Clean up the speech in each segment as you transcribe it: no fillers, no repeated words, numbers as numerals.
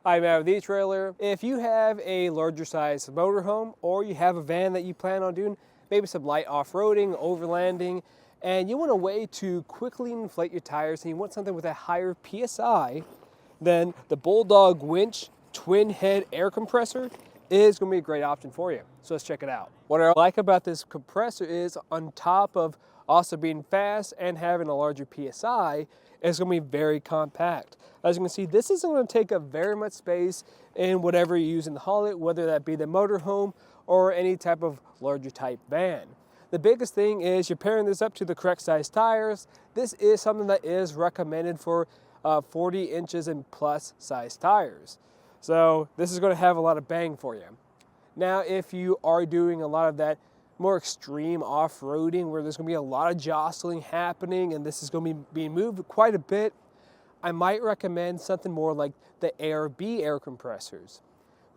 I'm Matt with etrailer. If you have a larger size motorhome or you have a van that you plan on doing maybe some light off-roading, overlanding, and you want a way to quickly inflate your tires and you want something with a higher PSI, then the Bulldog Winch twin head air compressor is going to be a great option for you. So let's check it out. What I like about this compressor is on top of also being fast and having a larger PSI, it's going to be very compact. As you can see, this isn't going to take up very much space in whatever you use in the haul it, whether that be the motorhome or any type of larger type van. The biggest thing is you're pairing this up to the correct size tires. This is something that is recommended for 40 inches and plus size tires. So this is going to have a lot of bang for you. Now, if you are doing a lot of that more extreme off-roading where there's going to be a lot of jostling happening and this is going to be being moved quite a bit, I might recommend something more like the ARB air compressors.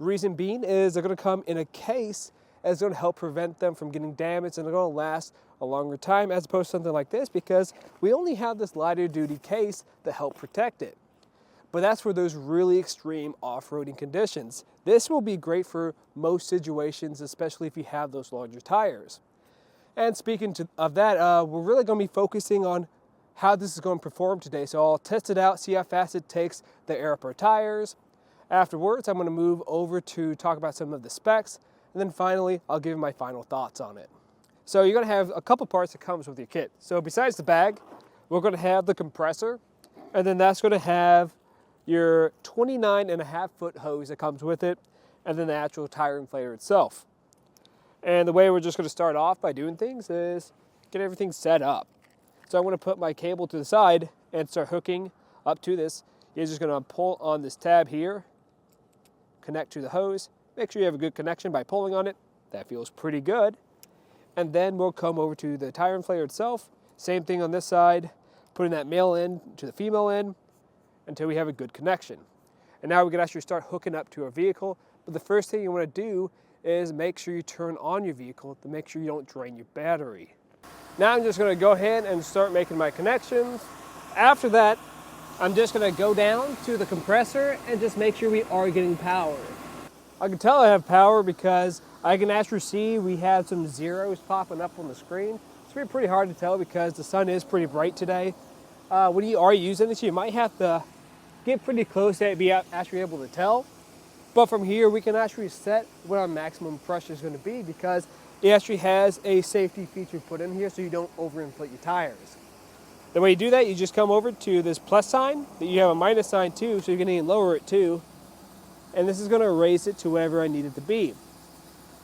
Reason being is they're going to come in a case that's going to help prevent them from getting damaged and they're going to last a longer time as opposed to something like this because we only have this lighter duty case to help protect it. But that's for those really extreme off-roading conditions. This will be great for most situations, especially if you have those larger tires. And speaking of that, we're really going to be focusing on how this is going to perform today. So I'll test it out, see how fast it takes the air up our tires. Afterwards, I'm going to move over to talk about some of the specs. And then finally, I'll give you my final thoughts on it. So you're going to have a couple parts that comes with your kit. So besides the bag, we're going to have the compressor. And then that's going to have your 29.5-foot hose that comes with it, and then the actual tire inflator itself. And the way we're just going to start off by doing things is get everything set up. So I'm going to put my cable to the side and start hooking up to this. You're just going to pull on this tab here, connect to the hose. Make sure you have a good connection by pulling on it. That feels pretty good. And then we'll come over to the tire inflator itself. Same thing on this side, putting that male end to the female end until we have a good connection. And now we can actually start hooking up to our vehicle. But the first thing you want to do is make sure you turn on your vehicle to make sure you don't drain your battery. Now I'm just going to go ahead and start making my connections. After that, I'm just going to go down to the compressor and just make sure we are getting power. I can tell I have power because I can actually see we have some zeros popping up on the screen. It's pretty hard to tell because the sun is pretty bright today. When you are using this, you might have to get pretty close to be actually able to tell. But from here, we can actually set what our maximum pressure is going to be because it actually has a safety feature put in here so you don't overinflate your tires. The way you do that, you just come over to this plus sign, that you have a minus sign too, so you can even lower it too. And this is going to raise it to wherever I need it to be.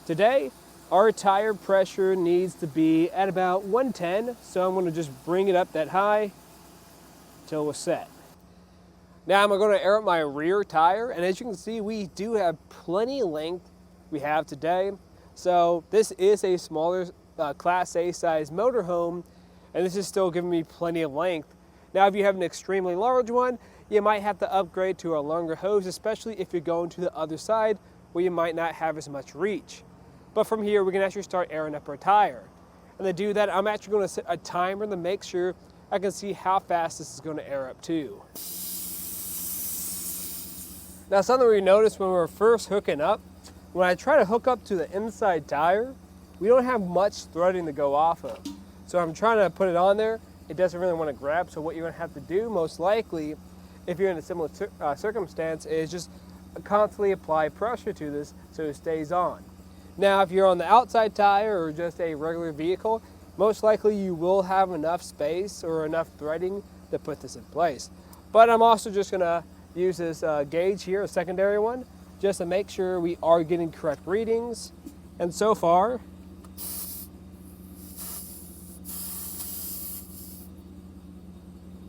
Today, our tire pressure needs to be at about 110, so I'm going to just bring it up that high until we're set. Now I'm going to air up my rear tire, and as you can see, we do have plenty of length we have today. So this is a smaller Class A size motorhome, and this is still giving me plenty of length. Now if you have an extremely large one, you might have to upgrade to a longer hose, especially if you're going to the other side where you might not have as much reach. But from here, we can actually start airing up our tire. And to do that, I'm actually going to set a timer to make sure I can see how fast this is going to air up too. Now something we noticed when we were first hooking up, when I try to hook up to the inside tire, we don't have much threading to go off of. So I'm trying to put it on there, it doesn't really want to grab, so what you're going to have to do most likely, if you're in a similar circumstance, is just constantly apply pressure to this so it stays on. Now if you're on the outside tire or just a regular vehicle, most likely you will have enough space or enough threading to put this in place. But I'm also just going to use this gauge here, a secondary one, just to make sure we are getting correct readings. And so far,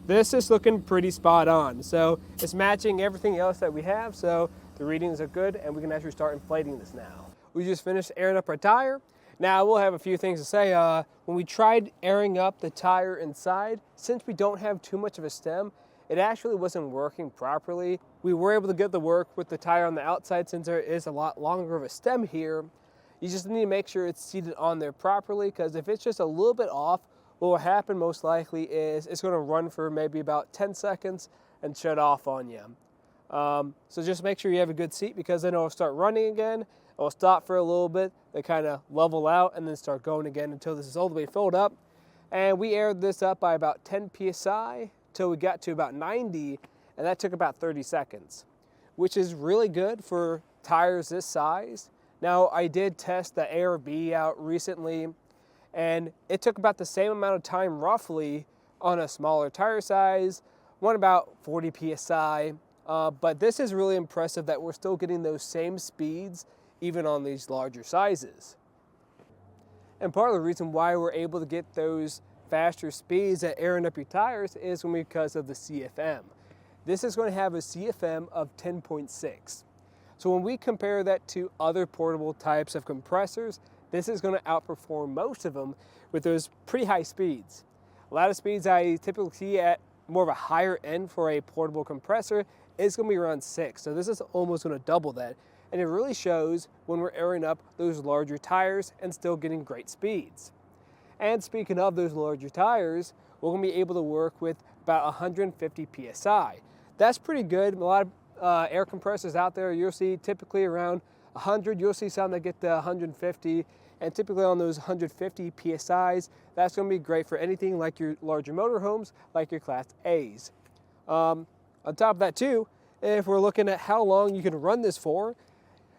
this is looking pretty spot on. So it's matching everything else that we have, so the readings are good and we can actually start inflating this now. We just finished airing up our tire. Now we'll have a few things to say. When we tried airing up the tire inside, since we don't have too much of a stem, it actually wasn't working properly. We were able to get the work with the tire on the outside since there is a lot longer of a stem here. You just need to make sure it's seated on there properly, because if it's just a little bit off, what will happen most likely is it's going to run for maybe about 10 seconds and shut off on you. So just make sure you have a good seat, because then it'll start running again. It'll stop for a little bit, they kind of level out, and then start going again until this is all the way filled up. And we aired this up by about 10 psi till we got to about 90, and that took about 30 seconds, which is really good for tires this size. Now, I did test the ARB out recently, and it took about the same amount of time roughly on a smaller tire size, one about 40 psi. But this is really impressive that we're still getting those same speeds even on these larger sizes. And part of the reason why we're able to get those faster speeds at airing up your tires is because of the CFM. This is going to have a CFM of 10.6. So when we compare that to other portable types of compressors, this is going to outperform most of them with those pretty high speeds. A lot of speeds I typically see at more of a higher end for a portable compressor is going to be around 6. So this is almost going to double that. And it really shows when we're airing up those larger tires and still getting great speeds. And speaking of those larger tires, we're going to be able to work with about 150 psi. That's pretty good. A lot of air compressors out there, you'll see typically around 100. You'll see some that get to 150. And typically on those 150 psi's, that's going to be great for anything like your larger motorhomes, like your Class A's. On top of that too, if we're looking at how long you can run this for,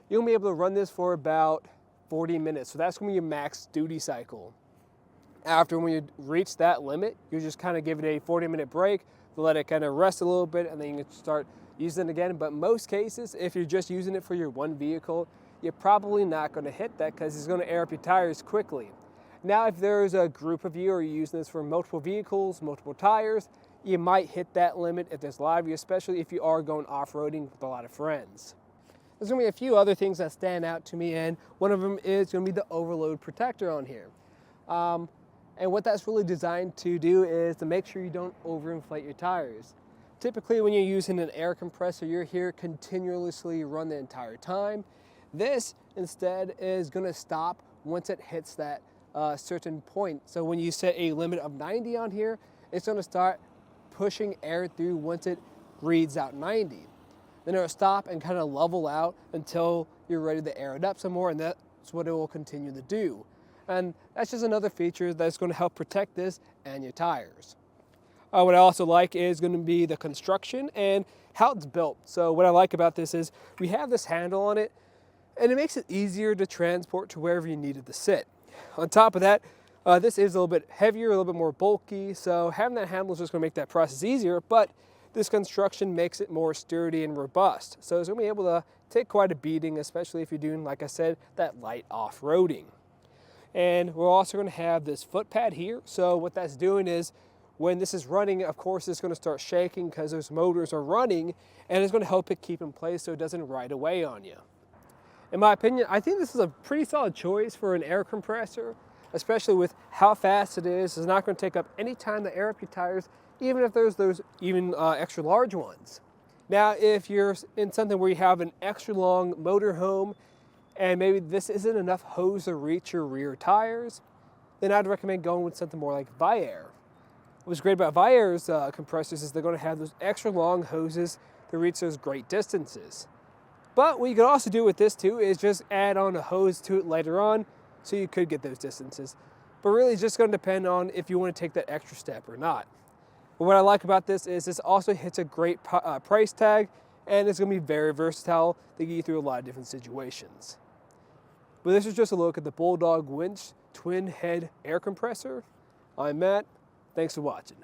you'll be able to run this for about 40 minutes. So that's going to be your max duty cycle. After when you reach that limit, you just kind of give it a 40-minute break to let it kind of rest a little bit, and then you can start using it again. But most cases, if you're just using it for your one vehicle, you're probably not going to hit that because it's going to air up your tires quickly. Now, if there's a group of you or you're using this for multiple vehicles, multiple tires, you might hit that limit if there's a lot of you, especially if you are going off-roading with a lot of friends. There's going to be a few other things that stand out to me, and one of them is going to be the overload protector on here. And what that's really designed to do is to make sure you don't overinflate your tires. Typically, when you're using an air compressor, you're here continuously run the entire time. This, instead, is going to stop once it hits that certain point. So when you set a limit of 90 on here, it's going to start pushing air through once it reads out 90. Then it'll stop and kind of level out until you're ready to air it up some more, and that's what it will continue to do. And that's just another feature that's going to help protect this and your tires. What I also like is going to be the construction and how it's built. So what I like about this is we have this handle on it, and it makes it easier to transport to wherever you need it to sit. On top of that, this is a little bit heavier, a little bit more bulky, so having that handle is just going to make that process easier, but this construction makes it more sturdy and robust. So it's going to be able to take quite a beating, especially if you're doing, like I said, that light off-roading. And we're also going to have this foot pad here. So what that's doing is when this is running, of course, it's going to start shaking because those motors are running, and it's going to help it keep in place so it doesn't ride away on you. In my opinion, I think this is a pretty solid choice for an air compressor, especially with how fast it is. It's not going to take up any time to air up your tires, even if there's those extra large ones. Now, if you're in something where you have an extra long motorhome and maybe this isn't enough hose to reach your rear tires, then I'd recommend going with something more like Viair. What's great about Viair's compressors is they're going to have those extra long hoses to reach those great distances. But what you can also do with this too is just add on a hose to it later on, so you could get those distances. But really it's just going to depend on if you want to take that extra step or not. But what I like about this is this also hits a great price tag, and it's going to be very versatile to get you through a lot of different situations. But this is just a look at the Bulldog Winch twin head air compressor. I'm Matt. Thanks for watching.